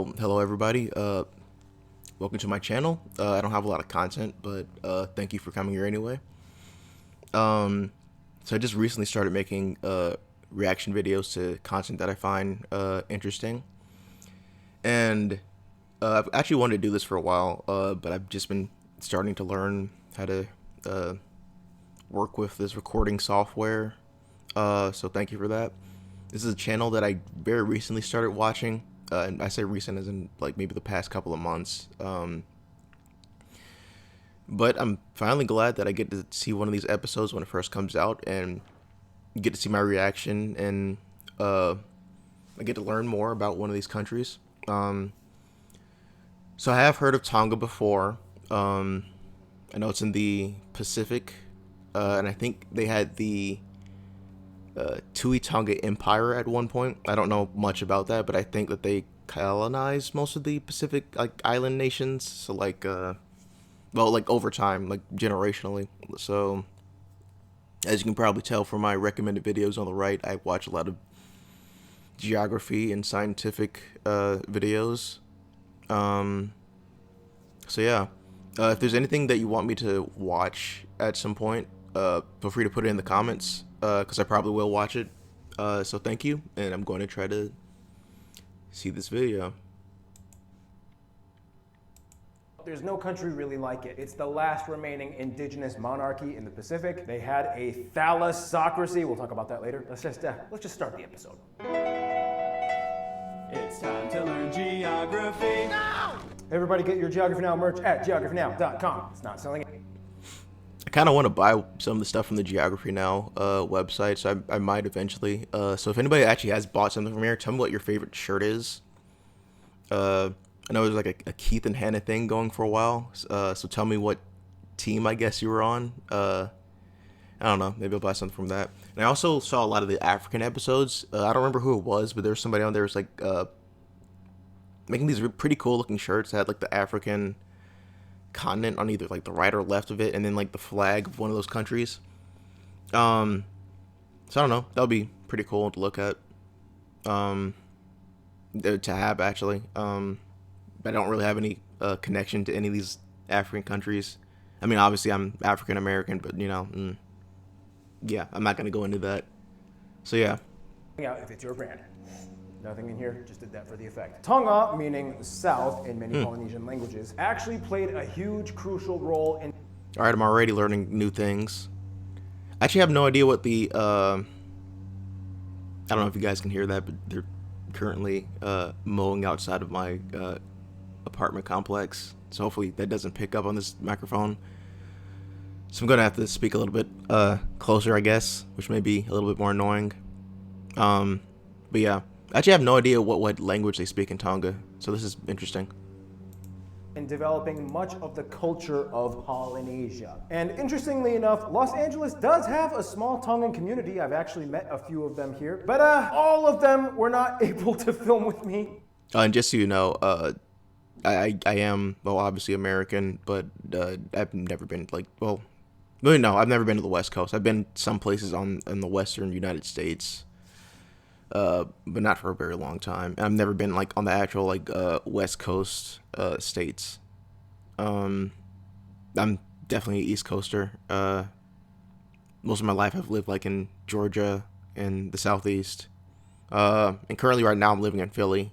Hello everybody, welcome to my channel. I don't have a lot of content, but thank you for coming here anyway. So I just recently started making reaction videos to content that I find interesting. And I've actually wanted to do this for a while, but I've just been starting to learn how to work with this recording software. So thank you for that. This is a channel that I very recently started watching. And I say recent as in like maybe the past couple of months. But I'm finally glad that I get to see one of these episodes when it first comes out and get to see my reaction, and I get to learn more about one of these countries. So I have heard of Tonga before. I know it's in the Pacific, and I think they had the Tonga Empire at one point. I don't know much about that, but I think that they colonized most of the Pacific island nations. So like over time, like generationally. So as you can probably tell from my recommended videos on the right, I watch a lot of geography and scientific videos. So yeah, if there's anything that you want me to watch at some point, feel free to put it in the comments, because I probably will watch it. So thank you, and I'm going to try to see this video. There's no country really like it. It's the last remaining indigenous monarchy in the Pacific. They had a thalassocracy. We'll talk about that later. Let's just start the episode. It's time to learn geography. Now! Everybody get your Geography Now merch at geographynow.com. It's not selling it. I kind of want to buy some of the stuff from the Geography Now website, so I might eventually. So if anybody actually has bought something from here, tell me what your favorite shirt is. I know there's like a Keith and Hannah thing going for a while, so tell me what team I guess you were on. I don't know, maybe I'll buy something from that. And I also saw a lot of the African episodes. I don't remember who it was, but there was somebody on there who was like making these pretty cool looking shirts that had like the African continent on either like the right or left of it, and then like the flag of one of those countries. So I don't know, that would be pretty cool to look at, to have actually. But I don't really have any connection to any of these African countries. I mean, obviously I'm African American, but you know, yeah, I'm not gonna go into that. So yeah. Out if it's your brand. Nothing in here, just did that for the effect. Tonga, meaning south in many Polynesian languages, actually played a huge crucial role in... Alright, I'm already learning new things. I actually have no idea what the, I don't know if you guys can hear that, but they're currently mowing outside of my apartment complex. So hopefully that doesn't pick up on this microphone. So I'm gonna have to speak a little bit closer, I guess, which may be a little bit more annoying. But yeah. I actually have no idea what language they speak in Tonga, so this is interesting. In developing much of the culture of Polynesia. And interestingly enough, Los Angeles does have a small Tongan community. I've actually met a few of them here, but all of them were not able to film with me. And just so you know, I am, well, obviously American, but I've never been, like, well, really, no, I've never been to the West Coast. I've been some places in the Western United States. But not for a very long time. I've never been like on the actual like West Coast states. I'm definitely an East Coaster. Most of my life I've lived like in Georgia and the Southeast. And currently right now I'm living in Philly,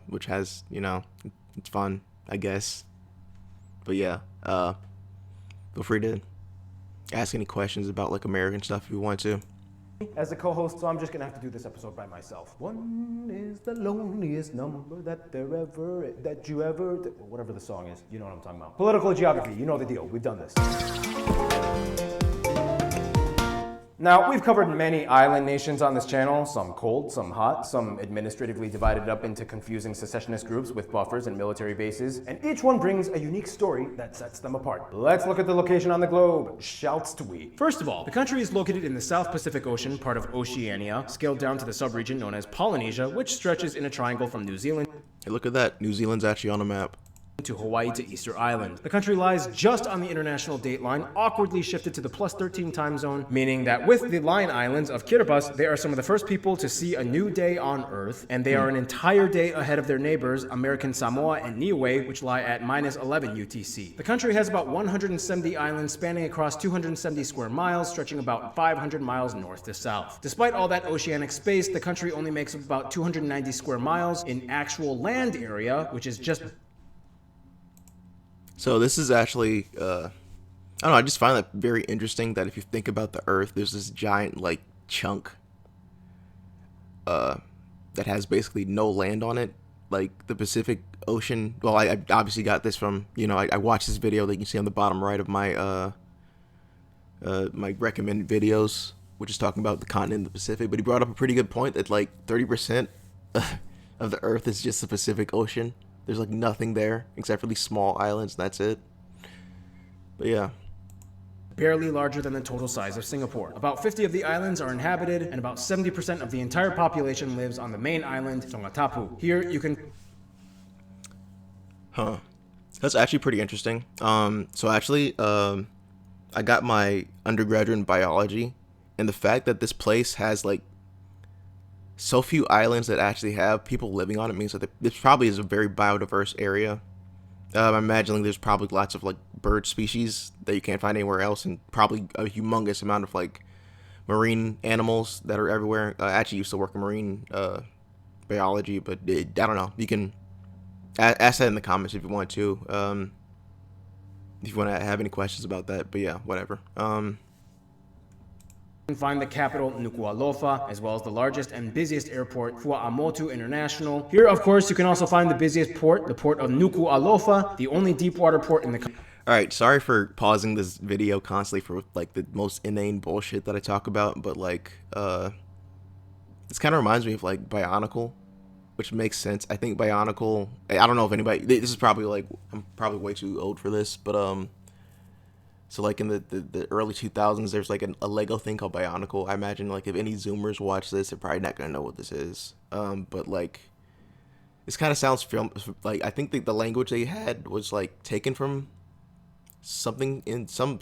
which has, you know, it's fun, I guess. But yeah, feel free to ask any questions about like American stuff if you want to. As a co-host, so I'm just gonna have to do this episode by myself. One is the loneliest number that you ever, whatever the song is, you know what I'm talking about. Political geography, you know the deal, we've done this. Now, we've covered many island nations on this channel, some cold, some hot, some administratively divided up into confusing secessionist groups with buffers and military bases, and each one brings a unique story that sets them apart. Let's look at the location on the globe, shouts to we. First of all, the country is located in the South Pacific Ocean, part of Oceania, scaled down to the subregion known as Polynesia, which stretches in a triangle from New Zealand Hey, look at that. New Zealand's actually on a map. to Hawaii to Easter Island. The country lies just on the international date line, awkwardly shifted to the +13 time zone, meaning that with the line islands of Kiribati, they are some of the first people to see a new day on Earth, and they are an entire day ahead of their neighbors, American Samoa and Niue, which lie at -11 UTC. The country has about 170 islands spanning across 270 square miles, stretching about 500 miles north to south. Despite all that oceanic space, the country only makes up about 290 square miles in actual land area, which is just... So this is actually, I don't know, I just find that very interesting that if you think about the Earth, there's this giant, like, chunk that has basically no land on it. Like, the Pacific Ocean, well, I obviously got this from, you know, I watched this video that you can see on the bottom right of my, my recommended videos, which is talking about the continent of the Pacific, but he brought up a pretty good point that, like, 30% of the Earth is just the Pacific Ocean. There's, like, nothing there except for these small islands, and that's it. But yeah. barely larger than the total size of Singapore. About 50 of the islands are inhabited, and about 70% of the entire population lives on the main island, Tonga. Here you can... Huh. That's actually pretty interesting. So actually, I got my undergraduate in biology, and the fact that this place has, like, so few islands that actually have people living on it means that this probably is a very biodiverse area. I'm imagining there's probably lots of, like, bird species that you can't find anywhere else, and probably a humongous amount of, like, marine animals that are everywhere. I actually used to work in marine biology, but I don't know. You can ask that in the comments if you want to. If you want to have any questions about that, but yeah, whatever. Find the capital, Nuku'alofa, as well as the largest and busiest airport, Fua'amotu International. Here, of course, you can also find the busiest port, the port of Nuku'alofa, the only deep water port in the country. Alright, sorry for pausing this video constantly for, like, the most inane bullshit that I talk about, but, like, this kind of reminds me of, like, Bionicle, which makes sense. I think Bionicle, I don't know if anybody, this is probably, like, I'm probably way too old for this, but, so, like, in the early 2000s, there's, like, a Lego thing called Bionicle. I imagine, like, if any Zoomers watch this, they're probably not gonna know what this is. But, like, this kind of sounds like, I think the language they had was, like, taken from something in some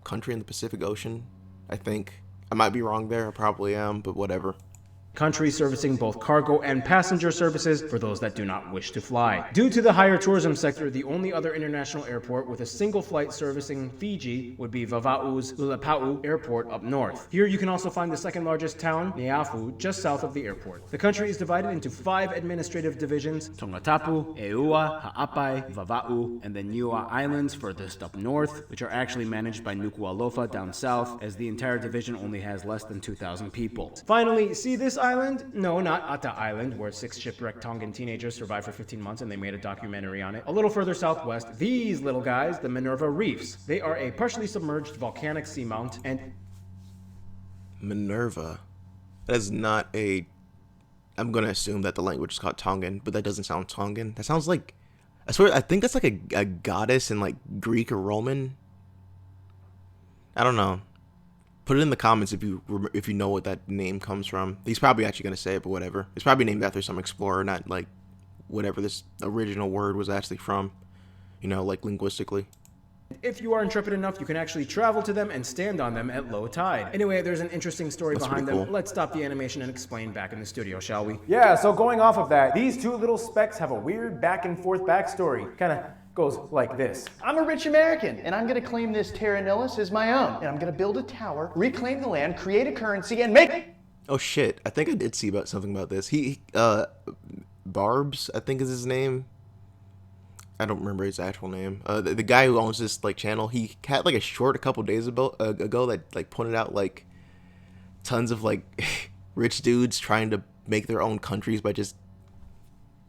country in the Pacific Ocean, I think. I might be wrong there, I probably am, but whatever. Country servicing both cargo and passenger services for those that do not wish to fly. Due to the higher tourism sector, the only other international airport with a single flight servicing Fiji would be Vava'u's Ulapa'u Airport up north. Here you can also find the second largest town, Niafu, just south of the airport. The country is divided into 5 administrative divisions: Tongatapu, Eua, Ha'apai, Vava'u, and the Niua Islands furthest up north, which are actually managed by Nuku'alofa down south, as the entire division only has less than 2,000 people. Finally, see this island? No, not Ata Island, where 6 shipwrecked Tongan teenagers survived for 15 months and they made a documentary on it. A little further southwest, these little guys, the Minerva Reefs. They are a partially submerged volcanic seamount, and... Minerva. That is not a... I'm gonna assume that the language is called Tongan, but that doesn't sound Tongan. That sounds like... I think that's like a goddess in, like, Greek or Roman. I don't know. Put it in the comments if you know what that name comes from. He's probably actually gonna say it, but whatever. It's probably named after some explorer, not, like, whatever this original word was actually from. You know, like, linguistically. if you are intrepid enough, you can actually travel to them and stand on them at low tide. Anyway, there's an interesting story behind them. Cool. Let's stop the animation and explain back in the studio, shall we? Yeah, so going off of that, these 2 little specks have a weird back and forth backstory. Kinda goes like this. I'm a rich American, and I'm gonna claim this Terra Nullis as my own. And I'm gonna build a tower, reclaim the land, create a currency, and make... Oh shit, I think I did see something about this. Barbs, I think is his name. I don't remember his actual name. The guy who owns this, like, channel, he had, like, a short a couple days ago that, like, pointed out, like, tons of, like, rich dudes trying to make their own countries by just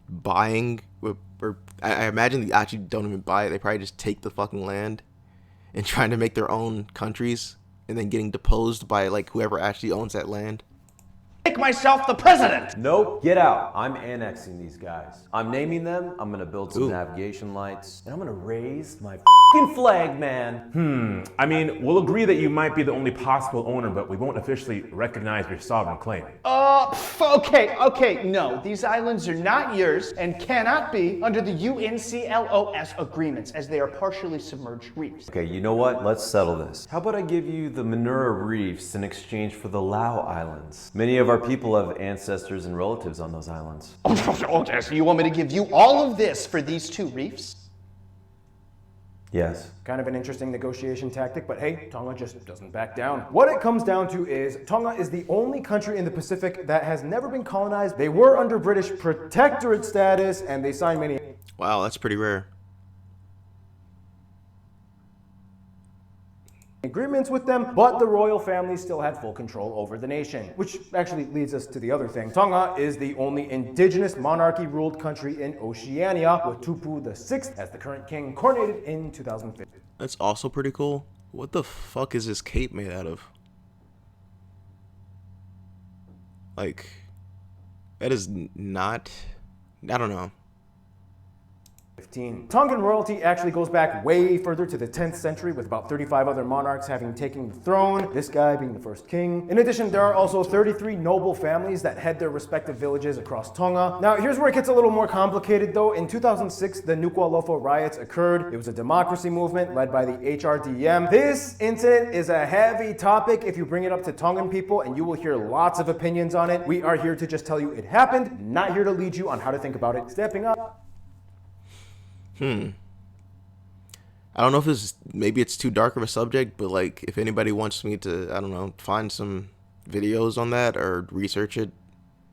buying, or I imagine they actually don't even buy it. They probably just take the fucking land and trying to make their own countries and then getting deposed by, like, whoever actually owns that land. make myself the president. Nope, get out. I'm annexing these guys. I'm naming them, I'm gonna build some Ooh. navigation lights, and I'm gonna raise my f***ing flag, man. I mean, we'll agree that you might be the only possible owner, but we won't officially recognize your sovereign claim. Okay, no. These islands are not yours and cannot be under the UNCLOS agreements as they are partially submerged reefs. Okay, you know what? Let's settle this. How about I give you the Manura Reefs in exchange for the Lau Islands? Many of our people have ancestors and relatives on those islands. Okay, so you want me to give you all of this for these 2 reefs? Yes. Kind of an interesting negotiation tactic, but hey, Tonga just doesn't back down. What it comes down to is Tonga is the only country in the Pacific that has never been colonized. They were under British protectorate status, and they signed many Wow, that's pretty rare. agreements with them, but the royal family still had full control over the nation. Which actually leads us to the other thing. Tonga is the only indigenous monarchy-ruled country in Oceania, with Tupu VI as the current king, coronated in 2015. That's also pretty cool. What the fuck is this cape made out of? Like, that is not... I don't know. Tongan royalty actually goes back way further to the 10th century, with about 35 other monarchs having taken the throne, this guy being the first king. In addition, there are also 33 noble families that head their respective villages across Tonga. Now, here's where it gets a little more complicated though. In 2006, the Nuku'alofa riots occurred. It was a democracy movement led by the HRDM. This incident is a heavy topic if you bring it up to Tongan people, and you will hear lots of opinions on it. We are here to just tell you it happened, not here to lead you on how to think about it. Stepping up. I don't know if maybe it's too dark of a subject, but like if anybody wants me to, I don't know, find some videos on that or research it,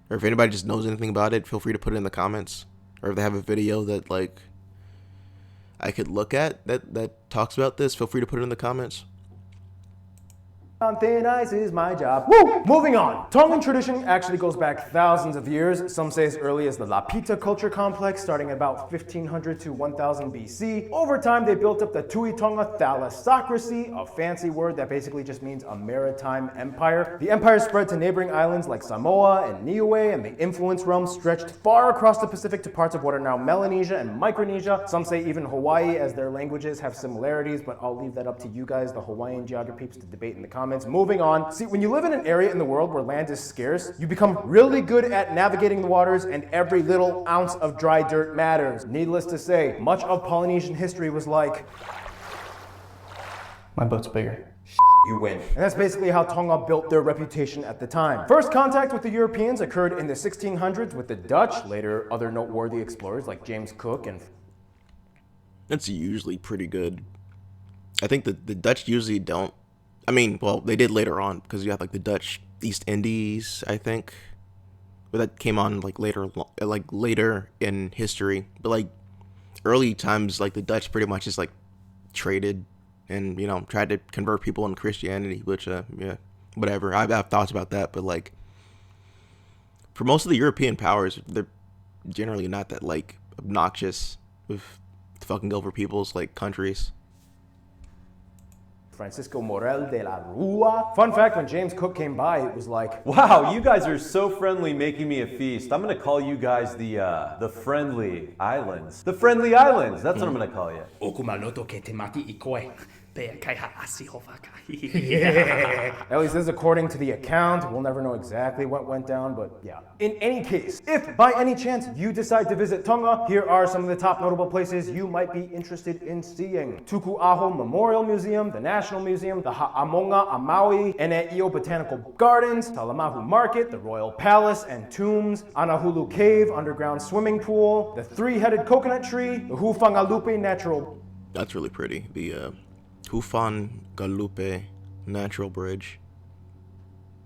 or if anybody just knows anything about it, feel free to put it in the comments. Or if they have a video that like I could look at that talks about this, feel free to put it in the comments. On thin ice is my job. Woo! Moving on. Tongan tradition actually goes back thousands of years. Some say as early as the Lapita culture complex, starting at about 1500 to 1000 BC. Over time, they built up the Tui Tonga thalassocracy, a fancy word that basically just means a maritime empire. The empire spread to neighboring islands like Samoa and Niue, and the influence realm stretched far across the Pacific to parts of what are now Melanesia and Micronesia. Some say even Hawaii, as their languages have similarities, but I'll leave that up to you guys, the Hawaiian geography peeps, to debate in the comments. Moving on. See, when you live in an area in the world where land is scarce, you become really good at navigating the waters, and every little ounce of dry dirt matters. Needless to say, much of Polynesian history was like, My boat's bigger. you win. And that's basically how Tonga built their reputation at the time. First contact with the Europeans occurred in the 1600s with the Dutch, later other noteworthy explorers like James Cook and... That's usually pretty good. I think the Dutch usually don't. I mean, well, they did later on, because you have like the Dutch East Indies, I think, but that came on like later in history. But like early times, like the Dutch pretty much just like traded and, you know, tried to convert people in Christianity, which yeah, whatever. I have thoughts about that, but like for most of the European powers, they're generally not that like obnoxious with fucking over people's like countries. Francisco Morel de la Rua. Fun fact, when James Cook came by, it was like, Wow, you guys are so friendly, making me a feast. I'm gonna call you guys the Friendly Islands. The Friendly Islands, that's what I'm gonna call you. at least this is according to the account. We'll never know exactly what went down, but yeah. In any case, if by any chance you decide to visit Tonga, here are some of the top notable places you might be interested in seeing. Tuku'aho Memorial Museum, the National Museum, the Ha'amonga Amaui, Ene'io Botanical Gardens, Talamahu Market, the Royal Palace and Tombs, Anahulu Cave, underground swimming pool, the three-headed coconut tree, the Hufangalupe Natural... That's really pretty. The Hufan Galupe Natural Bridge.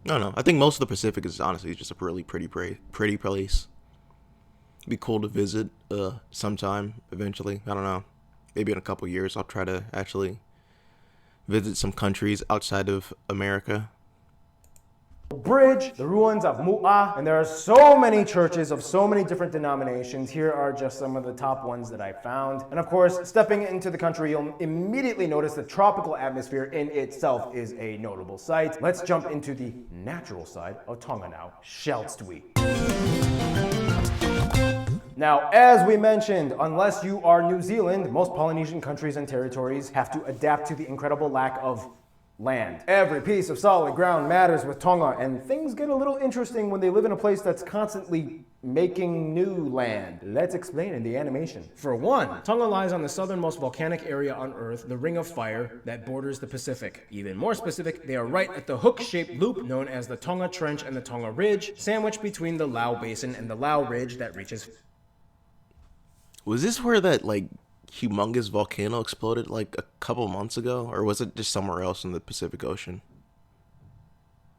No, I think most of the Pacific is honestly just a really pretty place. It'd be cool to visit sometime eventually. I don't know. Maybe in a couple years I'll try to actually visit some countries outside of America. Bridge, the ruins of Mu'a, and there are so many churches of so many different denominations. Here are just some of the top ones that I found. And of course, stepping into the country, you'll immediately notice the tropical atmosphere in itself is a notable sight. Let's jump into the natural side of Tonga now. Shelstui. Now, as we mentioned, unless you are New Zealand, most Polynesian countries and territories have to adapt to the incredible lack of land. Every piece of solid ground matters with Tonga, and things get a little interesting when they live in a place that's constantly making new land. Let's explain in the animation. For one, Tonga lies on the southernmost volcanic area on Earth, the Ring of Fire, that borders the Pacific. Even more specific, they are right at the hook-shaped loop known as the Tonga Trench and the Tonga Ridge, sandwiched between the Lau Basin and the Lau Ridge that reaches... Was this where that, like, humongous volcano exploded, like, a couple months ago? Or was it just somewhere else in the Pacific Ocean?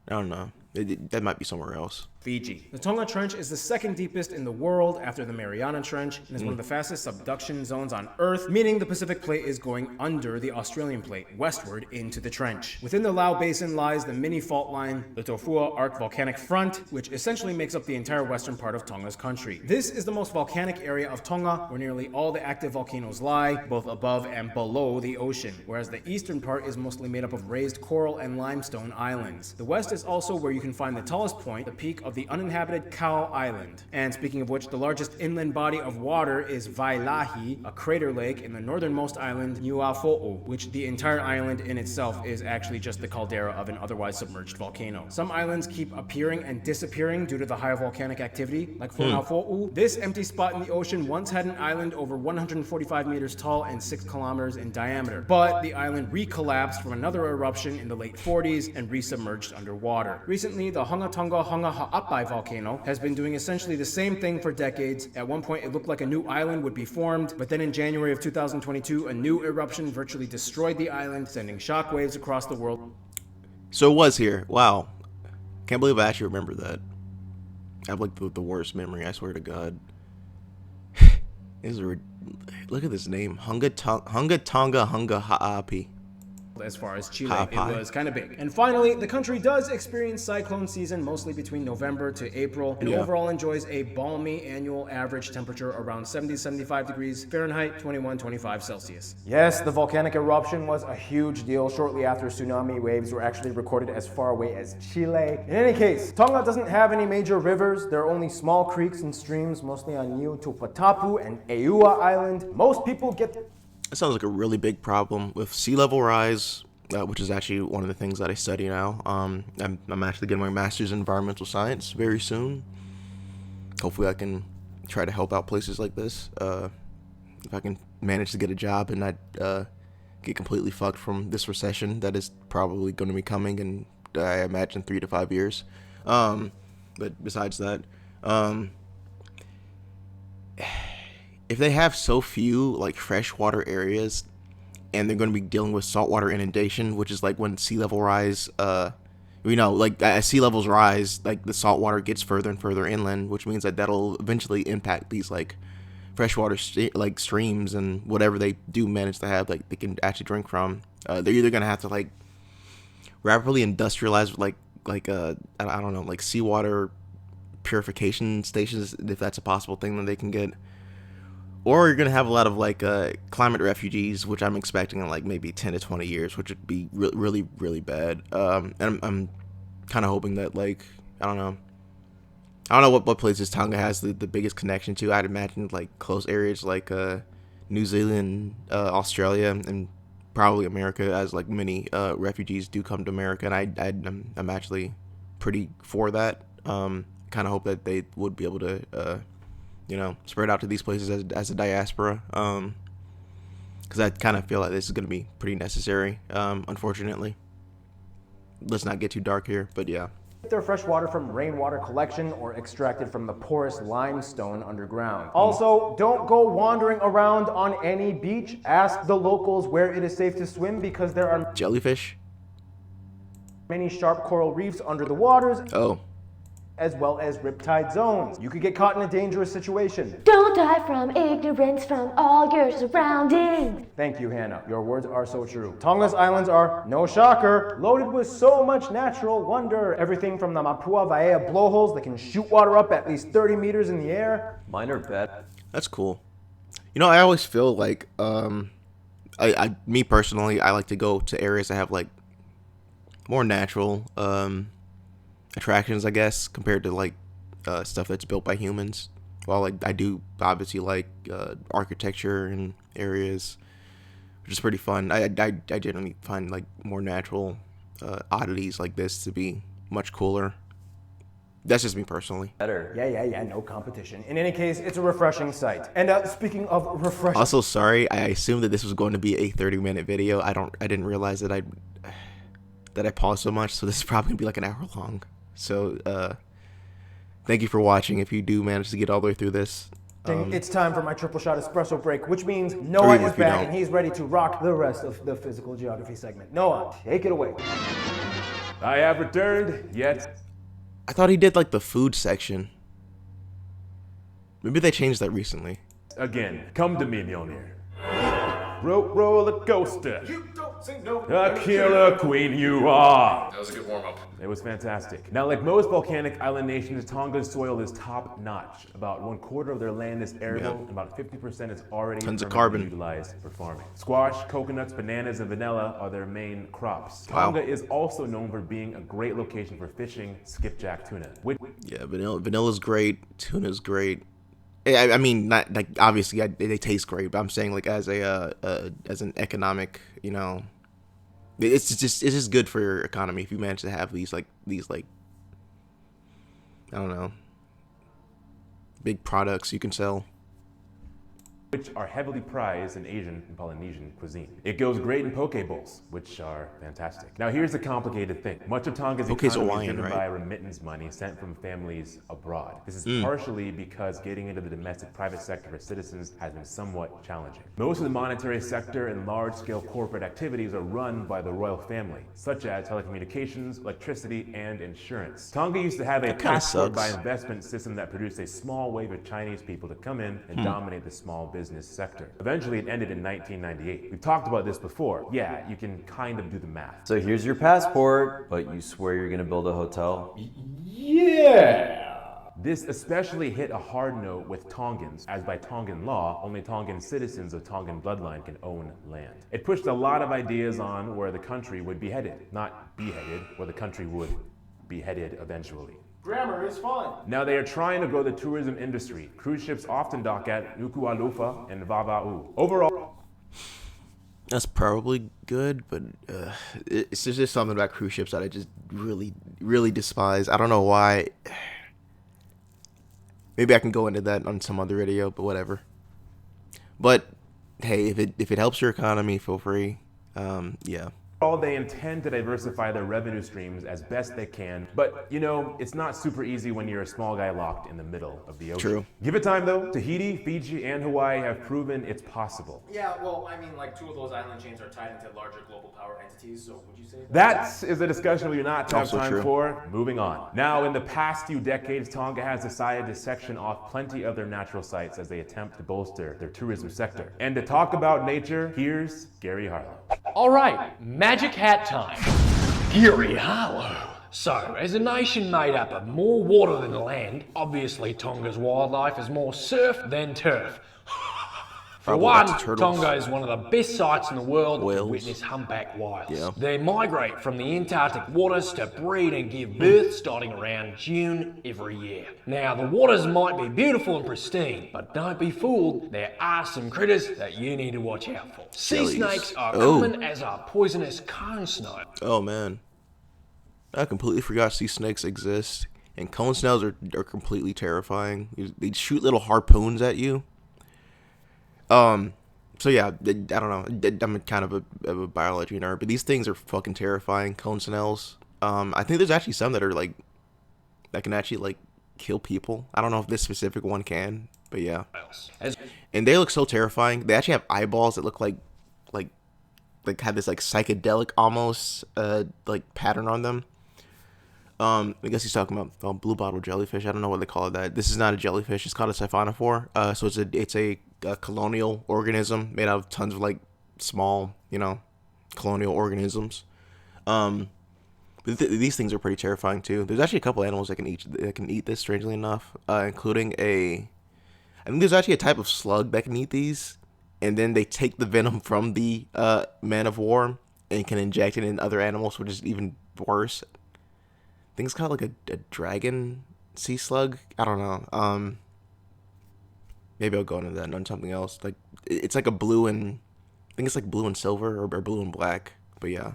I don't know. That might be somewhere else. Fiji. The Tonga Trench is the second deepest in the world after the Mariana Trench and is one of the fastest subduction zones on Earth, meaning the Pacific Plate is going under the Australian Plate, westward into the trench. Within the Lau Basin lies the mini fault line, the Tofua Arc Volcanic Front, which essentially makes up the entire western part of Tonga's country. This is the most volcanic area of Tonga, where nearly all the active volcanoes lie, both above and below the ocean, whereas the eastern part is mostly made up of raised coral and limestone islands. The west is also where you can find the tallest point, the peak of the uninhabited Kau Island. And speaking of which, the largest inland body of water is Vailahi, a crater lake in the northernmost island, Nuafo'u, which the entire island in itself is actually just the caldera of an otherwise submerged volcano. Some islands keep appearing and disappearing due to the high volcanic activity, like Fo'u. This empty spot in the ocean once had an island over 145 meters tall and 6 kilometers in diameter, but the island recollapsed from another eruption in the late 40s and resubmerged underwater. Recently, the Hunga Ha'apai volcano has been doing essentially the same thing for decades. At one point, it looked like a new island would be formed, but then in January of 2022, a new eruption virtually destroyed the island, sending shockwaves across the world. So it was here. Wow. Can't believe I actually remember that. I have like the worst memory, I swear to God. Look at this name. Hunga Tonga Hunga Ha'api. As far as Chile, it was kind of big. And finally, the country does experience cyclone season mostly between November to April, and overall enjoys a balmy annual average temperature around 70-75 degrees Fahrenheit, 21-25 Celsius. Yes, the volcanic eruption was a huge deal. Shortly after, tsunami waves were actually recorded as far away as Chile. In any case, Tonga doesn't have any major rivers. There are only small creeks and streams, mostly on Niu Tupatapu and Eua Island. Most people get... It sounds like a really big problem with sea level rise, which is actually one of the things that I study now. I'm actually getting my master's in environmental science very soon. Hopefully I can try to help out places like this. If I can manage to get a job and not get completely fucked from this recession that is probably going to be coming in, I imagine, 3 to 5 years. But besides that, if they have so few like freshwater areas and they're going to be dealing with saltwater inundation, which is like when sea level rise, like as sea levels rise, like the saltwater gets further and further inland, which means that that'll eventually impact these like freshwater like streams and whatever they do manage to have, like they can actually drink from. They're either going to have to like rapidly industrialize like I don't know, like seawater purification stations, if that's a possible thing that they can get. Or you're going to have a lot of like climate refugees, which I'm expecting in like maybe 10 to 20 years, which would be really, really bad. And I'm kind of hoping that like, I don't know what places Tonga has the biggest connection to. I'd imagine like close areas like New Zealand, Australia, and probably America, as like many refugees do come to America. And I'm actually pretty for that. Kind of hope that they would be able to spread out to these places as a diaspora, because I kind of feel like this is going to be pretty necessary, unfortunately. Let's not get too dark here, but yeah. Their fresh water from rainwater collection or extracted from the porous limestone underground. Also, don't go wandering around on any beach. Ask the locals where it is safe to swim, because there are jellyfish, many sharp coral reefs under the waters. Oh, as well as riptide zones. You could get caught in a dangerous situation. Don't die from ignorance from all your surroundings. Thank you, Hannah. Your words are so true. Tonga's islands are, no shocker, loaded with so much natural wonder. Everything from the Mapua Vaea blowholes that can shoot water up at least 30 meters in the air. Mine are bad. That's cool. You know, I always feel like, me personally, I like to go to areas that have like more natural attractions, I guess, compared to like stuff that's built by humans. Well, like I do obviously like architecture and areas, which is pretty fun. I generally find like more natural oddities like this to be much cooler. That's just me personally. Better. Yeah, no competition. In any case, it's a refreshing sight. And speaking of refreshing... Also, sorry, I assumed that this was going to be a 30-minute video. I didn't realize that I paused so much, so this is probably gonna be like an hour long. So, thank you for watching. If you do manage to get all the way through this, it's time for my triple shot espresso break, which means Noah is back and he's ready to rock the rest of the physical geography segment. Noah, take it away. I have returned, yet I thought he did like the food section. Maybe they changed that recently. again, come to me, Mjolnir. Roller coaster. A killer queen you are. That was a good warm-up. It was fantastic. Now, like most volcanic island nations, Tonga's soil is top-notch. About 1/4 of their land is arable, and about 50% is already Tons of permanently carbon. utilized for farming. Squash, coconuts, bananas, and vanilla are their main crops. Wow. Tonga is also known for being a great location for fishing skipjack tuna. Yeah, vanilla's great. Tuna's great. I mean, not like obviously they taste great, but I'm saying like as as an economic, you know, it's just good for your economy if you manage to have these like I don't know, big products you can sell. Which are heavily prized in Asian and Polynesian cuisine. It goes great in poke bowls, which are fantastic. Now here's the complicated thing. Much of Tonga's Poke's economy Hawaiian, is driven right? by remittance money sent from families abroad. This is partially because getting into the domestic private sector for citizens has been somewhat challenging. Most of the monetary sector and large-scale corporate activities are run by the royal family, such as telecommunications, electricity, and insurance. Tonga used to have a kinda passport by sucks. investment system that produced a small wave of Chinese people to come in and dominate the small business sector. Eventually, it ended in 1998. We've talked about this before. Yeah, you can kind of do the math. So here's your passport, but you swear you're gonna build a hotel? This especially hit a hard note with Tongans, as by Tongan law, only Tongan citizens of Tongan bloodline can own land. It pushed a lot of ideas on where the country would be headed. Not beheaded, where the country would be headed eventually. Grammar is fun. Now they are trying to grow the tourism industry. Cruise ships often dock at Nuku'alofa and Vava'u. Overall, That's probably good, but it's just something about cruise ships that I just really despise. I don't know why. Maybe I can go into that on some other video, but whatever. But hey, if it helps your economy, feel free. Yeah. they intend to diversify their revenue streams as best they can, but you know, it's not super easy when you're a small guy locked in the middle of the ocean. True. Give it time though. Tahiti, Fiji, and Hawaii have proven it's possible. Yeah, well, I mean, like 2 of those island chains are tied into larger global power entities, so would you say That is a discussion we do not have Also time true. for. Moving on. Now, in the past few decades, Tonga has decided to section off plenty of their natural sites as they attempt to bolster their tourism sector. And to talk about nature, here's Gary Harlow. All right, magic hat time. Gary Harlow. So, as a nation made up of more water than land, obviously Tonga's wildlife is more surf than turf. For Probably one, lots of turtles. Tonga is one of the best sites in the world to Whales. witness humpback whales. Yeah. They migrate from the Antarctic waters to breed and give birth starting around June every year. Now, the waters might be beautiful and pristine, but don't be fooled, there are some critters that you need to watch out for. Sea Jellies. snakes are Oh. common as are poisonous cone snow. Oh man, I completely forgot sea snakes exist, and cone snails are completely terrifying. They shoot little harpoons at you. So yeah, I don't know. I'm kind of a biology nerd, but these things are fucking terrifying. Cone snails. I think there's actually some that are like that can actually like kill people. I don't know if this specific one can, but yeah. And they look so terrifying. They actually have eyeballs that look like have this like psychedelic almost like pattern on them. I guess he's talking about blue bottle jellyfish. I don't know what they call it. That this is not a jellyfish. It's called a siphonophore. So it's a colonial organism made out of tons of like small, colonial organisms. But these things are pretty terrifying too. There's actually a couple animals that can eat this. Strangely enough, including I think there's actually a type of slug that can eat these, and then they take the venom from the man of war and can inject it in other animals, which is even worse. I think it's called like a dragon sea slug. I don't know. Maybe I'll go into that on something else. Like it's like a blue and I think it's like blue and silver or blue and black. But yeah,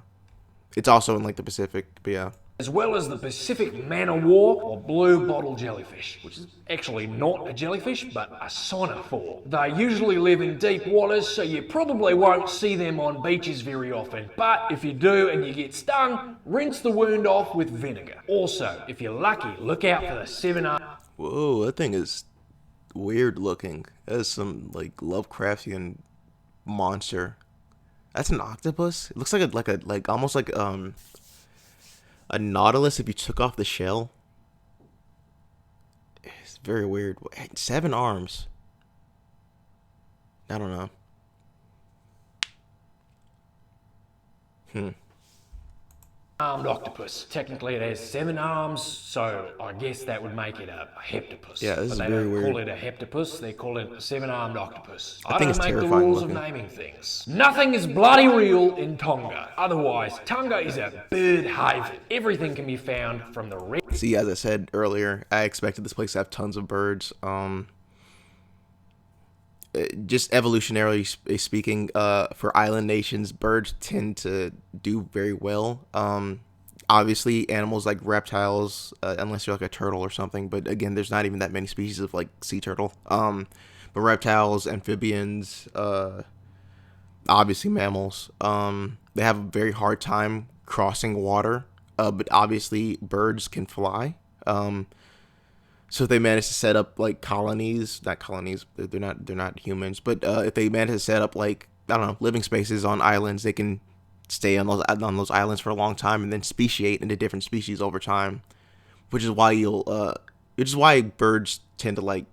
it's also in like the Pacific. But yeah. As well as the Pacific man of war or blue bottle jellyfish, which is actually not a jellyfish but a siphonophore. They usually live in deep waters, so you probably won't see them on beaches very often. But if you do and you get stung, rinse the wound off with vinegar. Also, if you're lucky, look out for the 7-armed. Whoa, that thing is weird looking. That is some like Lovecraftian monster. That's an octopus. It looks like almost like a nautilus if you took off the shell. It's very weird. 7 arms. I don't know. Armed octopus. Technically it has 7 arms, so I guess that would make it a heptopus. Yeah, this is but very they don't weird. call it a heptopus, they call it a 7-armed octopus. I I think don't it's make the terrifying rules looking. of naming things. Nothing is bloody real in Tonga. Otherwise, Tonga is a bird haven. Everything can be found from the red. See, as I said earlier, I expected this place to have tons of birds. Just evolutionarily speaking, for island nations, birds tend to do very well. Obviously, animals like reptiles, unless you're like a turtle or something. But again, there's not even that many species of like sea turtle. But reptiles, amphibians, obviously mammals, they have a very hard time crossing water. But obviously, birds can fly. So if they manage to set up like not colonies, they're not humans, but if they manage to set up like, I don't know, living spaces on islands, they can stay on those islands for a long time and then speciate into different species over time, which is why birds tend to like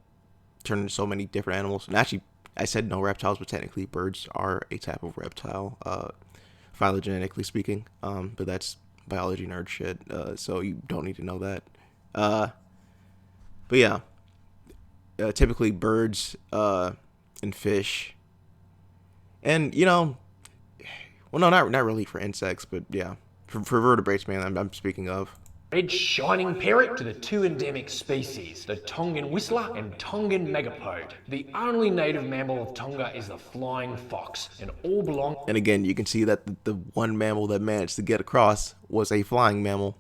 turn into so many different animals. And actually, I said no reptiles, but technically birds are a type of reptile, phylogenetically speaking. But that's biology nerd shit, so you don't need to know that. But yeah, typically birds and fish, and well, no, not really for insects, but yeah, for vertebrates, man, I'm speaking of. Red shining parrot to the 2 endemic species, the Tongan whistler and Tongan megapode. The only native mammal of Tonga is the flying fox, and all belong. And again, you can see that the one mammal that managed to get across was a flying mammal.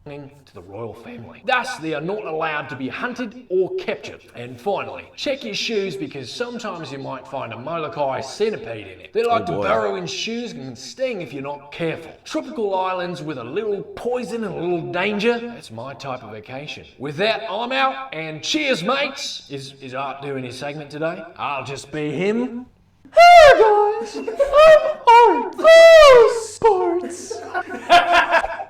To the royal family. Thus, they are not allowed to be hunted or captured. And finally, check your shoes because sometimes you might find a Molokai centipede in it. They like to boy. burrow in shoes and can sting if you're not careful. Tropical islands with a little poison and a little danger, that's my type of vacation. With that, I'm out and cheers, mates! Is Art doing his segment today? I'll just be him. Hey guys, I'm Art. Oh, sports.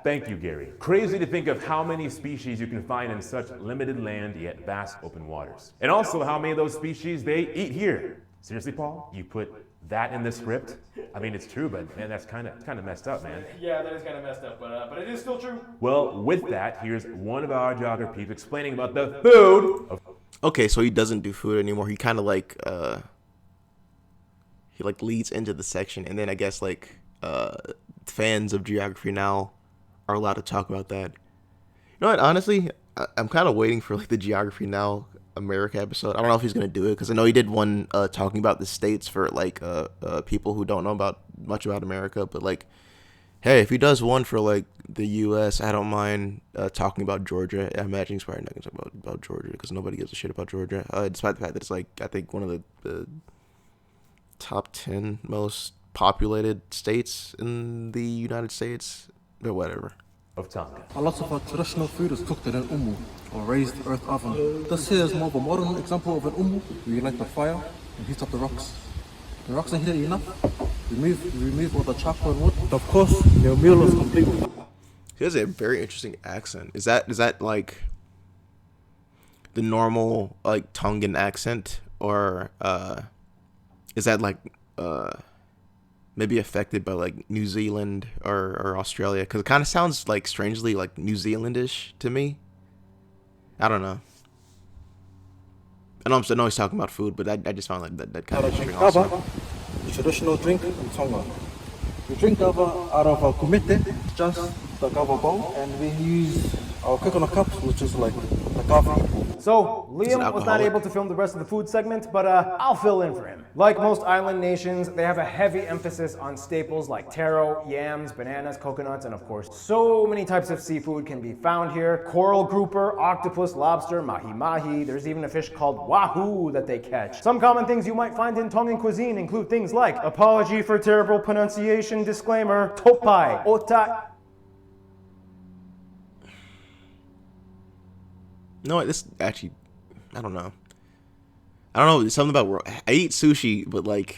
Thank you, Gary. Crazy to think of how many species you can find in such limited land yet vast open waters. And also how many of those species they eat here. Seriously, Paul? You put that in the script? I mean, it's true, but man, that's kind of messed up, man. Yeah, that is kind of messed up, but it is still true. Well, with that, here's one of our geographies explaining about the food of. Okay, so he doesn't do food anymore. He kind of like he like leads into the section, and then I guess like fans of geography now are allowed to talk about that. You know what? Honestly, I'm kind of waiting for like the Geography Now America episode. I don't know if he's gonna do it because I know he did one talking about the states for like people who don't know much about America. But like, hey, if he does one for like the U.S., I don't mind talking about Georgia. I imagine he's probably not gonna talk about Georgia because nobody gives a shit about Georgia, despite the fact that it's like I think one of the top 10 most populated states in the United States. But whatever. Of Tonga. A lot of our traditional food is cooked in an umu, or raised earth oven. This here is more of a modern example of an umu, where you light the fire and heat up the rocks. The rocks are heated enough, remove all the charcoal and wood. Of course, your meal is complete. He has a very interesting accent. Is that like the normal like Tongan accent, or is that like maybe affected by like New Zealand or Australia? Because it kind of sounds like strangely like New Zealandish to me. I don't know. I know he's talking about food, but I just found like that kind of interesting also. Kava, the traditional drink in Tonga. We drink kava out of a kumite, just the kava bowl, and we use our coconut cups, which is like the coffee. So, He's an Liam was not alcoholic. able to film the rest of the food segment, but I'll fill in for him. Like most island nations, they have a heavy emphasis on staples like taro, yams, bananas, coconuts, and of course, so many types of seafood can be found here. Coral grouper, octopus, lobster, mahi-mahi. There's even a fish called wahoo that they catch. Some common things you might find in Tongan cuisine include things like, apology for terrible pronunciation, disclaimer, topai, ota. No, this actually, I don't know. There's something about I eat sushi, but like,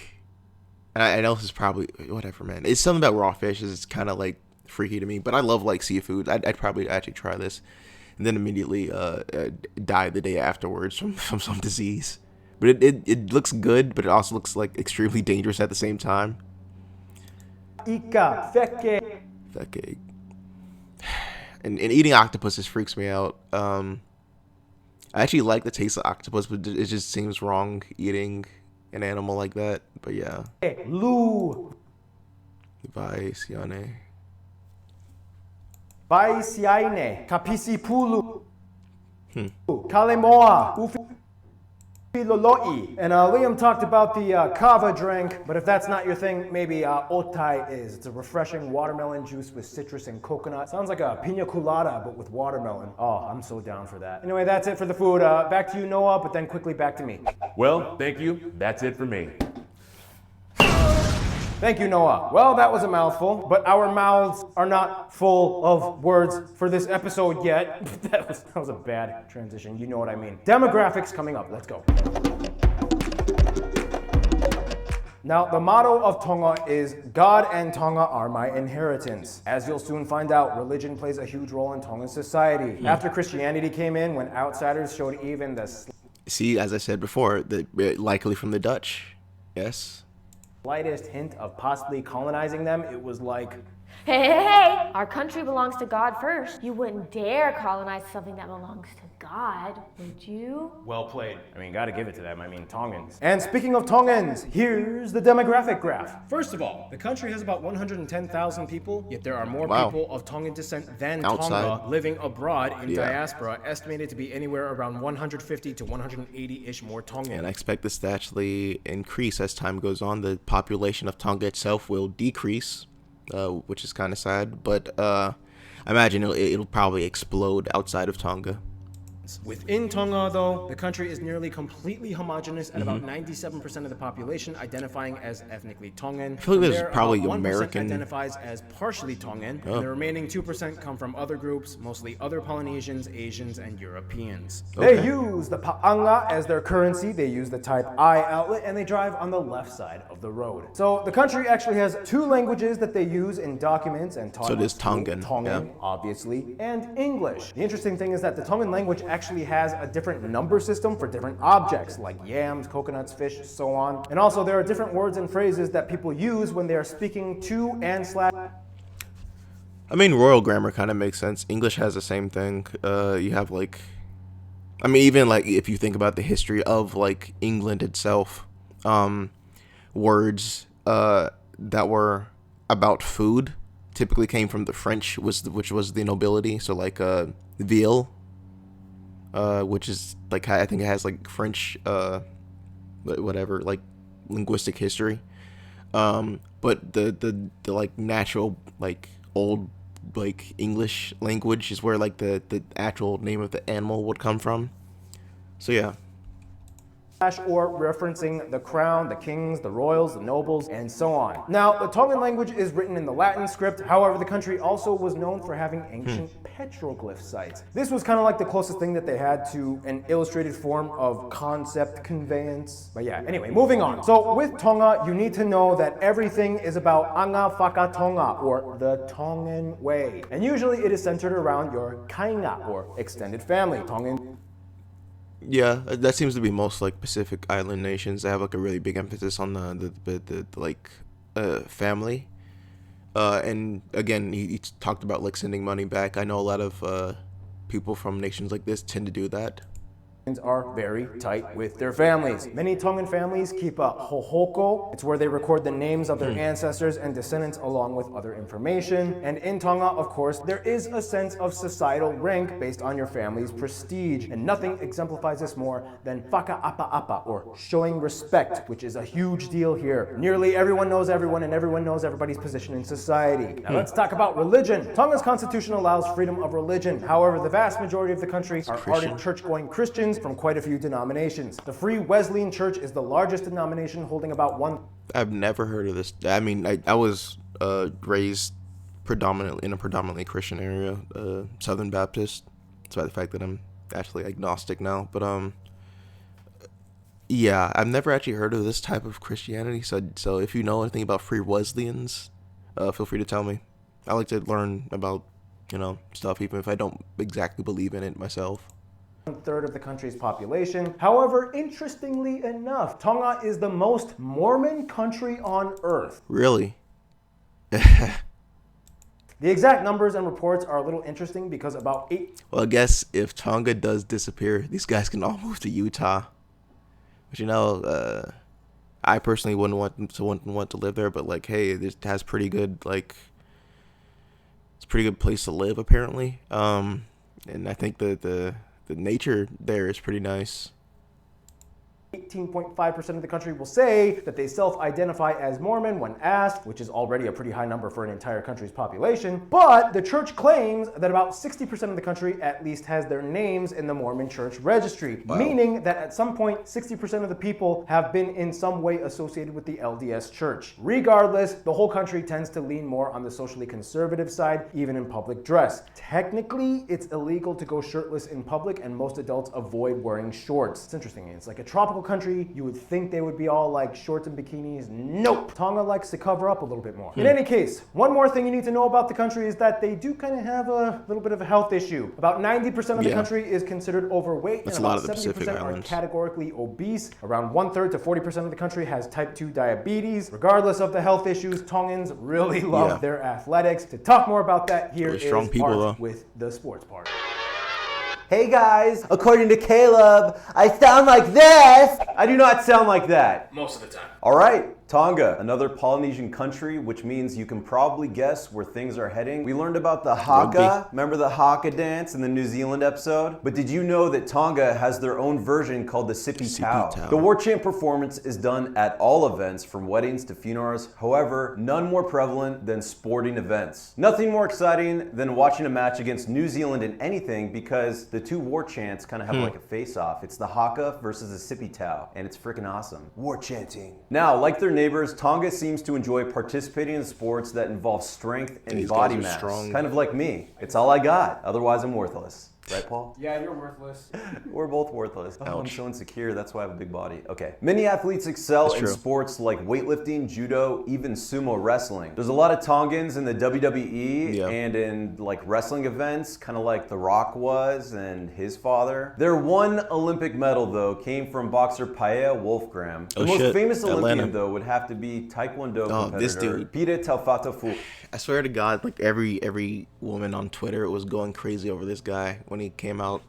and I know this is probably whatever, man. It's something about raw fish. It's kind of like freaky to me, but I love like seafood. I'd probably actually try this, and then immediately die the day afterwards from some disease. But it looks good, but it also looks like extremely dangerous at the same time. Ika, feke. Like, and eating octopuses freaks me out. I actually like the taste of octopus, but it just seems wrong eating an animal like that. But yeah. Lu. Vaisiane. Baisiaine. Kapisi pulu. Kalemoa. Loloi. And Liam talked about the kava drink, but if that's not your thing, maybe otai is. It's a refreshing watermelon juice with citrus and coconut. Sounds like a pina colada, but with watermelon. Oh, I'm so down for that. Anyway, that's it for the food. Back to you, Noah, but then quickly back to me. Well, thank you. That's it for me. Thank you, Noah. Well, that was a mouthful, but our mouths are not full of words for this episode yet. that was a bad transition. You know what I mean. Demographics coming up. Let's go. Now, the motto of Tonga is, God and Tonga are my inheritance. As you'll soon find out, religion plays a huge role in Tongan society. After Christianity came in, when outsiders showed even the See, as I said before, likely from the Dutch. Yes. slightest hint of possibly colonizing them, it was like, Hey, our country belongs to God first. You wouldn't dare colonize something that belongs to God, would you? well played. I mean, gotta give it to them. I mean, Tongans. And speaking of Tongans, here's the demographic graph. First of all, the country has about 110,000 people, yet there are more Wow. people of Tongan descent than Outside. Tonga living abroad in Yeah. diaspora, estimated to be anywhere around 150 to 180-ish more Tongan. And I expect this to actually increase as time goes on. The population of Tonga itself will decrease, which is kind of sad. But I imagine it'll probably explode outside of Tonga. Within Tonga, though, the country is nearly completely homogenous at about 97% of the population identifying as ethnically Tongan. I feel like From there's there, probably about 1% American- identifies as partially Tongan, and the remaining 2% come from other groups, mostly other Polynesians, Asians, and Europeans. They use the pa'anga as their currency, they use the type I outlet, and they drive on the left side of the road. So the country actually has two languages that they use in documents and taught So in there's school. Tongan, Tongan, yeah. obviously, and English. The interesting thing is that the Tongan language actually has a different number system for different objects, like yams, coconuts, fish, so on. And also there are different words and phrases that people use when they are speaking to and slash. I mean, royal grammar kind of makes sense. English has the same thing. You have like, I mean, even like if you think about the history of like England itself, words that were about food typically came from the French, which was the nobility. So like veal, which is like, I think it has like French, whatever, like linguistic history. But the like natural like old like English language is where like the actual name of the animal would come from. So yeah. or referencing the crown, the kings, the royals, the nobles, and so on. Now, the Tongan language is written in the Latin script. However, the country also was known for having ancient petroglyph sites. This was kind of like the closest thing that they had to an illustrated form of concept conveyance. But yeah, anyway, moving on. So with Tonga, you need to know that everything is about Anga Whaka Tonga, or the Tongan way. And usually it is centered around your kainga, or extended family. Tongan. Yeah, that seems to be most like Pacific Island nations. They have like a really big emphasis on the like family. And again, he talked about like sending money back. I know a lot of people from nations like this tend to do that. Are very tight with their families. Many Tongan families keep a hohoko. It's where they record the names of their ancestors and descendants along with other information. And in Tonga, of course, there is a sense of societal rank based on your family's prestige. And nothing exemplifies this more than whakaapa-apa, or showing respect, which is a huge deal here. Nearly everyone knows everyone, and everyone knows everybody's position in society. Now let's talk about religion. Tonga's constitution allows freedom of religion. However, the vast majority of the country are ardent church-going Christians from quite a few denominations. The Free Wesleyan Church is the largest denomination, holding about one. I've never heard of this. I mean, I was raised predominantly in a predominantly Christian area, Southern Baptist, despite the fact that I'm actually agnostic now. But yeah, I've never actually heard of this type of Christianity. So if you know anything about Free Wesleyans, feel free to tell me. I like to learn about stuff, even if I don't exactly believe in it myself. 1/3 of the country's population. However, interestingly enough, Tonga is the most Mormon country on Earth. Really? The exact numbers and reports are a little interesting because about 8. Well, I guess if Tonga does disappear, these guys can all move to Utah. But I personally wouldn't want to live there. But like, hey, it has pretty good it's a pretty good place to live apparently. And I think the nature there is pretty nice. 18.5% of the country will say that they self-identify as Mormon when asked, which is already a pretty high number for an entire country's population. But the church claims that about 60% of the country at least has their names in the Mormon church registry, meaning that at some point, 60% of the people have been in some way associated with the LDS church. Regardless, the whole country tends to lean more on the socially conservative side, even in public dress. Technically, it's illegal to go shirtless in public, and most adults avoid wearing shorts. It's interesting. It's like a tropical country. You would think they would be all like shorts and bikinis. Nope. Tonga likes to cover up a little bit more. In any case, one more thing you need to know about the country is that they do kind of have a little bit of a health issue. About 90% of the country is considered overweight, That's and about a lot of the 70% Pacific are Islands. categorically obese. Around 1/3 to 40% of the country has type 2 diabetes. Regardless of the health issues, Tongans really love their athletics. To talk more about that, here is strong people, Art though. with the sports part. Hey guys, according to Caleb, I sound like this. I do not sound like that. Most of the time. All right, Tonga, another Polynesian country, which means you can probably guess where things are heading. We learned about the haka. Rugby. Remember the haka dance in the New Zealand episode? But did you know that Tonga has their own version called the Sipi Tau? Tau. The war chant performance is done at all events, from weddings to funerals. However, none more prevalent than sporting events. Nothing more exciting than watching a match against New Zealand in anything, because the two war chants kind of have like a face-off. It's the haka versus the Sipi Tau, and it's freaking awesome. War chanting. Now, like their neighbors, Tonga seems to enjoy participating in sports that involve strength and These body guys are mass. strong. Kind of like me. It's all I got. Otherwise, I'm worthless. Right, Paul? Yeah, you're worthless. We're both worthless. Oh, I'm so insecure. That's why I have a big body. Okay. Many athletes excel in true. sports like weightlifting, judo, even sumo wrestling. There's a lot of Tongans in the WWE and in like wrestling events, kind of like The Rock was and his father. Their one Olympic medal, though, came from boxer Paea Wolfgram. The most famous Olympian, Atlanta. though, would have to be Taekwondo competitor this dude. Pita Taufatafu. I swear to God, like every woman on Twitter was going crazy over this guy when he came out.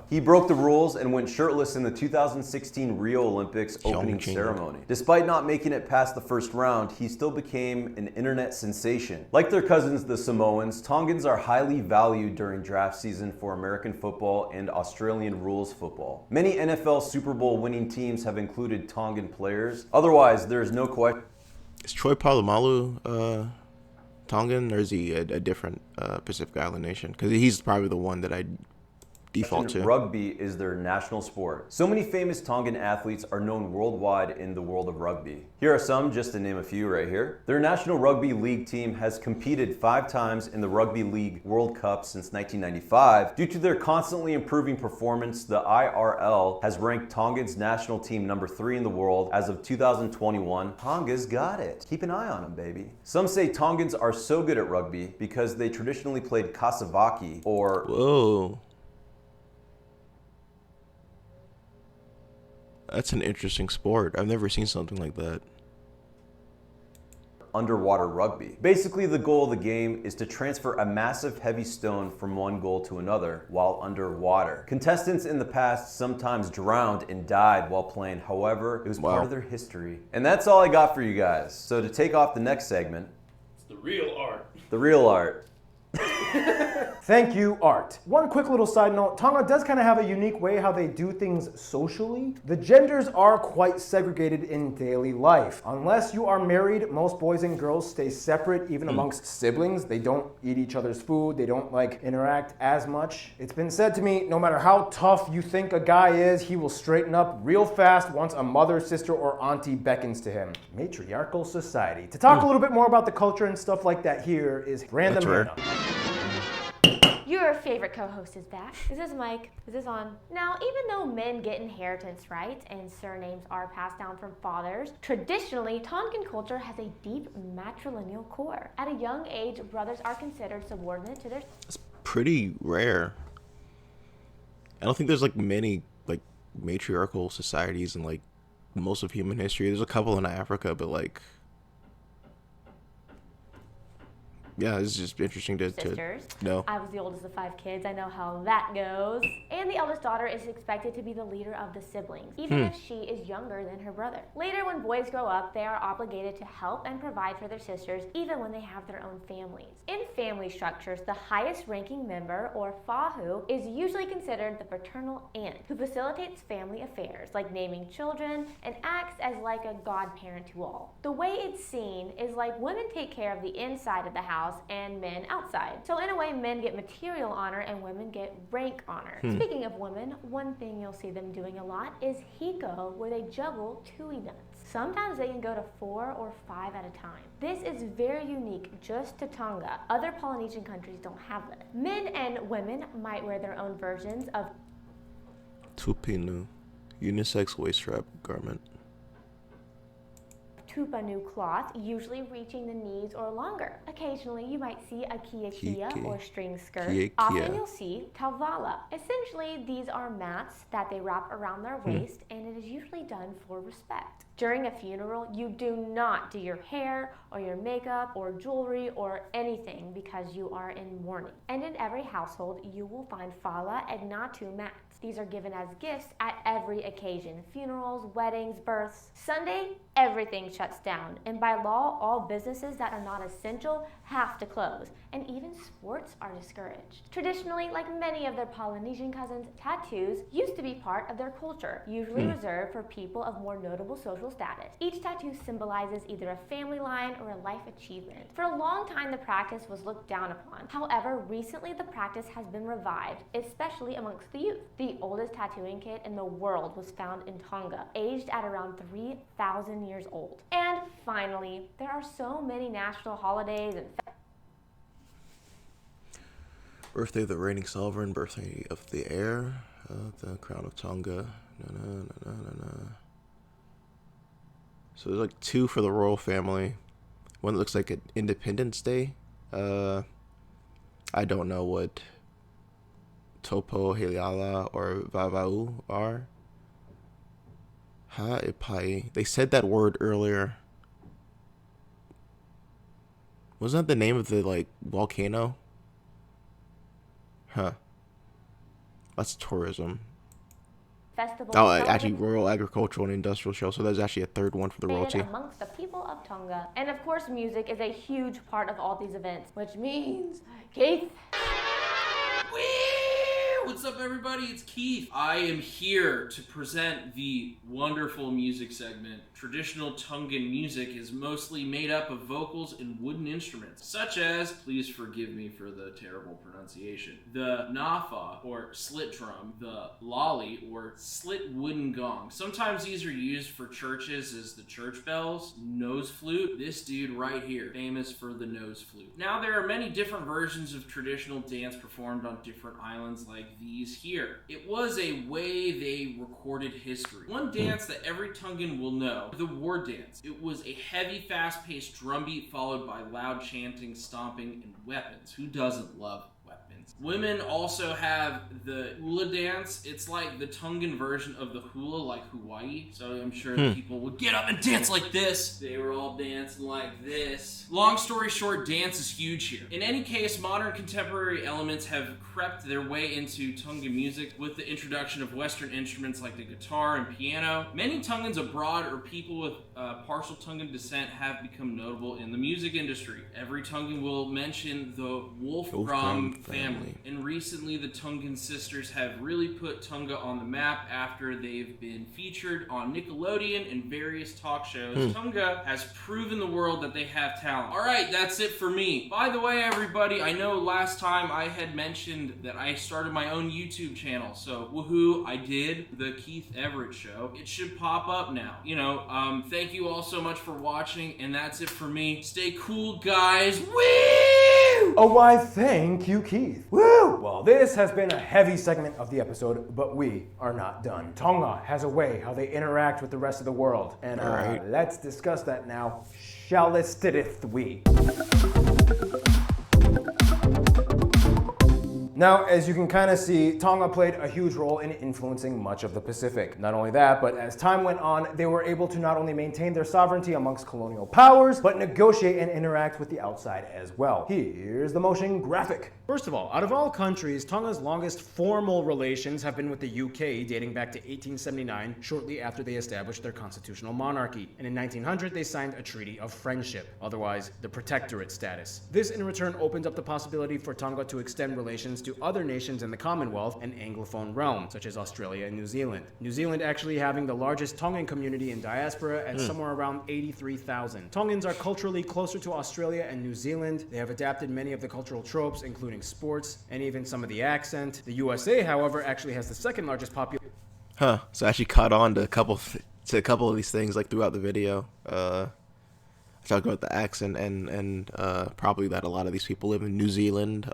He broke the rules and went shirtless in the 2016 Rio Olympics opening ceremony. Despite not making it past the first round, he still became an internet sensation. Like their cousins, the Samoans, Tongans are highly valued during draft season for American football and Australian rules football. Many NFL Super Bowl winning teams have included Tongan players. Otherwise, there is no question. Is Troy Polamalu Tongan, or is he a different Pacific Island nation? Because he's probably the one that I default to. Rugby is their national sport. So many famous Tongan athletes are known worldwide in the world of rugby. Here are some, just to name a few right here. Their national rugby league team has competed 5 times in the Rugby League World Cup since 1995. Due to their constantly improving performance, the IRL has ranked Tonga's national team number 3 in the world as of 2021. Tonga's got it. Keep an eye on them, baby. Some say Tongans are so good at rugby because they traditionally played kasavaki, or Whoa. That's an interesting sport. I've never seen something like that. underwater rugby. Basically, the goal of the game is to transfer a massive heavy stone from one goal to another while underwater. Contestants in the past sometimes drowned and died while playing. However, it was part of their history. And that's all I got for you guys. So to take off the next segment, It's the real art. the real art. Thank you, Art. One quick little side note, Tonga does kind of have a unique way how they do things socially. The genders are quite segregated in daily life. Unless you are married, most boys and girls stay separate even amongst siblings. They don't eat each other's food. They don't interact as much. It's been said to me, no matter how tough you think a guy is, he will straighten up real fast once a mother, sister, or auntie beckons to him. Matriarchal society. To talk a little bit more about the culture and stuff like that here is Random Hannah. Your favorite co-host is back. Is this Mike? Is this on? Now, even though men get inheritance rights and surnames are passed down from fathers, traditionally, Tongan culture has a deep matrilineal core. At a young age, brothers are considered subordinate to their... It's pretty rare. I don't think there's many matriarchal societies in most of human history. There's a couple in Africa, but yeah, it's just interesting to know. I was the oldest of 5 kids. I know how that goes. And the eldest daughter is expected to be the leader of the siblings, even if she is younger than her brother. Later, when boys grow up, they are obligated to help and provide for their sisters, even when they have their own families. In family structures, the highest ranking member, or fahu, is usually considered the paternal aunt, who facilitates family affairs, like naming children, and acts as like a godparent to all. The way it's seen is like women take care of the inside of the house and men outside. So in a way, men get material honor and women get rank honor. Speaking of women, one thing you'll see them doing a lot is hiko, where they juggle tui nuts. Sometimes they can go to 4 or 5 at a time. This is very unique just to Tonga. Other Polynesian countries don't have this. Men and women might wear their own versions of Tupinu, unisex waist strap garment. tupanu cloth, usually reaching the knees or longer. Occasionally, you might see a kia or string skirt. Often you'll see tauvala. Essentially, these are mats that they wrap around their waist, and it is usually done for respect. During a funeral, you do not do your hair or your makeup or jewelry or anything because you are in mourning. And in every household, you will find fala and natu mats. These are given as gifts at every occasion: funerals, weddings, births. Sunday, everything shuts down, and by law, all businesses that are not essential have to close, and even sports are discouraged. Traditionally, like many of their Polynesian cousins, tattoos used to be part of their culture, usually reserved for people of more notable social status. Each tattoo symbolizes either a family line or a life achievement. For a long time, the practice was looked down upon. However, recently the practice has been revived, especially amongst the youth. The oldest tattooing kit in the world was found in Tonga, aged at around 3,000 years old. And finally, there are so many national holidays and Birthday of the reigning sovereign, birthday of the heir, the crown of Tonga. So there's 2 for the royal family. One that looks like an Independence Day. I don't know what Topo, Heliala, or Vavau are. Ha'epai. They said that word earlier. Wasn't that the name of the volcano? Huh. That's tourism. festival. Oh, actually, Royal Agricultural and Industrial Show. So there's actually a third one for the royalty. Amongst the people of Tonga. And of course, music is a huge part of all these events, which means, Keith, What's up, everybody? It's Keith. I am here to present the wonderful music segment. Traditional Tongan music is mostly made up of vocals and wooden instruments, such as, please forgive me for the terrible pronunciation, the nafa, or slit drum, the lali, or slit wooden gong. Sometimes these are used for churches as the church bells. Nose flute, this dude right here, famous for the nose flute. Now, there are many different versions of traditional dance performed on different islands like these here. It was a way they recorded history. One dance that every Tongan will know, the war dance. It was a heavy, fast-paced drum beat followed by loud chanting, stomping, and weapons. Who doesn't love weapons? Women also have the hula dance. It's like the Tongan version of the hula, like Hawaii. So I'm sure people would get up and dance like this. They were all dancing like this. Long story short, dance is huge here. In any case, modern contemporary elements have crept their way into Tongan music with the introduction of Western instruments like the guitar and piano. Many Tongans abroad or people with partial Tongan descent have become notable in the music industry. Every Tongan will mention the Wolfram family. And recently, the Tongan sisters have really put Tonga on the map after they've been featured on Nickelodeon and various talk shows. Tonga has proven the world that they have talent. All right, that's it for me. By the way, everybody, I know last time I had mentioned that I started my own YouTube channel. So, woohoo, I did. The Keith Everett Show. It should pop up now. You know, thank you all so much for watching, and that's it for me. Stay cool, guys. Woo! Oh, why, thank you, Keith. Woo! Well, this has been a heavy segment of the episode, but we are not done. Tonga has a way how they interact with the rest of the world, and let's discuss that now. Shallistidith we. Now, as you can kind of see, Tonga played a huge role in influencing much of the Pacific. Not only that, but as time went on, they were able to not only maintain their sovereignty amongst colonial powers, but negotiate and interact with the outside as well. Here's the motion graphic. First of all, out of all countries, Tonga's longest formal relations have been with the UK, dating back to 1879, shortly after they established their constitutional monarchy. And in 1900, they signed a treaty of friendship, otherwise the protectorate status. This in return opened up the possibility for Tonga to extend relations to other nations in the Commonwealth and Anglophone realm, such as Australia and New Zealand. New Zealand actually having the largest Tongan community in diaspora at somewhere around 83,000. Tongans are culturally closer to Australia and New Zealand. They have adapted many of the cultural tropes, including sports and even some of the accent. The USA, however, actually has the second largest population. So I actually caught on to a couple of these things like throughout the video. I talked about the accent and probably that a lot of these people live in New Zealand,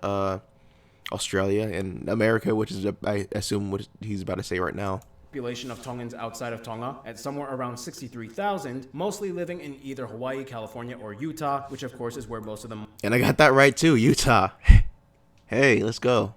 Australia, and America, which is, I assume, what he's about to say right now. Population of Tongans outside of Tonga at somewhere around 63,000, mostly living in either Hawaii, California, or Utah, which of course is where most of them. And I got that right too, Utah. Hey, let's go.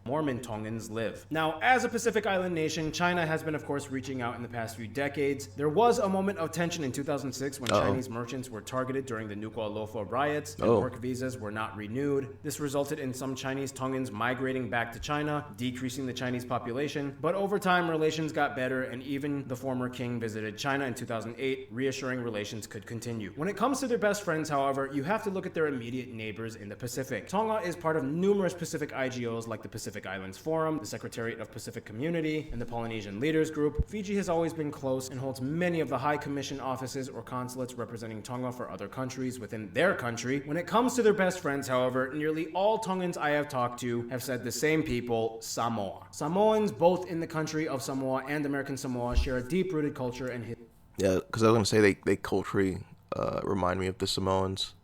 Mormon Tongans live. Now, as a Pacific Island nation, China has been, of course, reaching out in the past few decades. There was a moment of tension in 2006 when Chinese merchants were targeted during the Nuku'alofa riots and work visas were not renewed. This resulted in some Chinese Tongans migrating back to China, decreasing the Chinese population. But over time, relations got better, and even the former king visited China in 2008, reassuring relations could continue. When it comes to their best friends, however, you have to look at their immediate neighbors in the Pacific. Tonga is part of numerous Pacific IGOs like the Pacific Islands Forum, the Secretariat of Pacific Community, and the Polynesian Leaders Group. Fiji has always been close and holds many of the High Commission offices or consulates representing Tonga for other countries within their country. When it comes to their best friends, however, nearly all Tongans I have talked to have said the same people, Samoa. Samoans, both in the country of Samoa and American Samoa, share a deep-rooted culture and history. Yeah, because I was going to say they culturally remind me of the Samoans.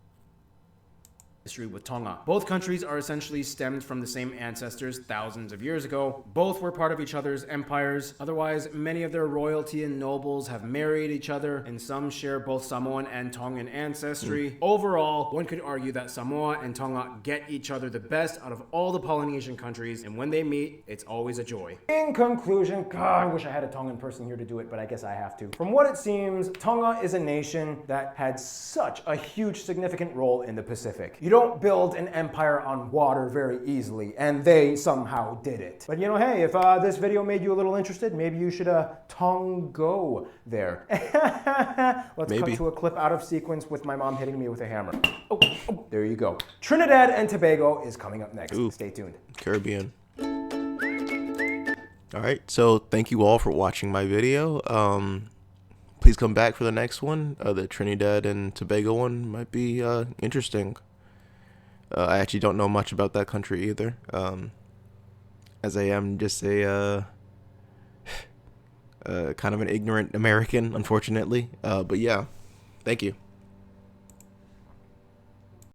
With Tonga. Both countries are essentially stemmed from the same ancestors thousands of years ago. Both were part of each other's empires. Otherwise, many of their royalty and nobles have married each other, and some share both Samoan and Tongan ancestry. Overall, one could argue that Samoa and Tonga get each other the best out of all the Polynesian countries, and when they meet, it's always a joy. In conclusion, God, I wish I had a Tongan person here to do it, but I guess I have to. From what it seems, Tonga is a nation that had such a huge significant role in the Pacific. You don't build an empire on water very easily, and they somehow did it. But you know, hey, if this video made you a little interested, maybe you should Tongo there. Let's cut to a clip out of sequence with my mom hitting me with a hammer. Oh, there you go. Trinidad and Tobago is coming up next. Stay tuned. Caribbean. All right, so thank you all for watching my video. Please come back for the next one. The Trinidad and Tobago one might be interesting. I actually don't know much about that country either, as I am just a kind of an ignorant American, unfortunately. But yeah, thank you.